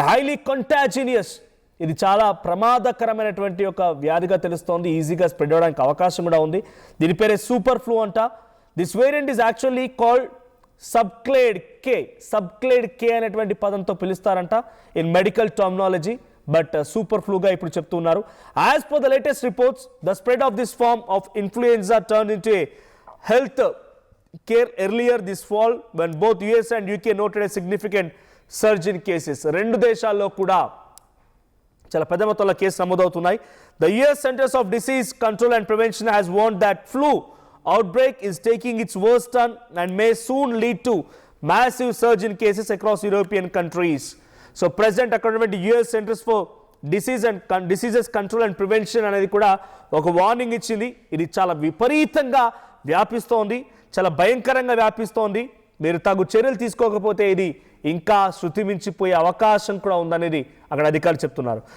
Highly కంటాజినియస్, ఇది చాలా ప్రమాదకరమైనటువంటి ఒక వ్యాధిగా తెలుస్తోంది. ఈజీగా స్ప్రెడ్ అవడానికి అవకాశం కూడా ఉంది. దీని పేరే సూపర్ ఫ్లూ అంట. This variant is actually called subclade K అనేటువంటి పదంతో పిలుస్తారంట in medical terminology. But super ఫ్లూగా ఇప్పుడు చెప్తున్నారు. As per the latest reports, the spread of this form of influenza turn into a health care earlier this fall when both US and UK noted a significant surge in cases. రెండు దేశాల్లో కూడా చాలా పెద్ద మొత్తంలో case నమోదవుతున్నాయి. The US centers of disease control and prevention has warned that flu outbreak is taking its worst turn and may soon lead to massive surge in cases across European countries. So present according to US Centers for Diseases Control and Prevention అనేది కూడా ఒక warning ఇచ్చింది. ఇది చాలా విపరీతంగా వ్యాపిస్తోంది, చాలా భయంకరంగా వ్యాపిస్తోంది. మీరు తగు చర్యలు తీసుకోకపోతే ఇది ఇంకా శృతి మించిపోయే అవకాశం కూడా ఉందనేది అక్కడ అధికారులు చెప్తున్నారు.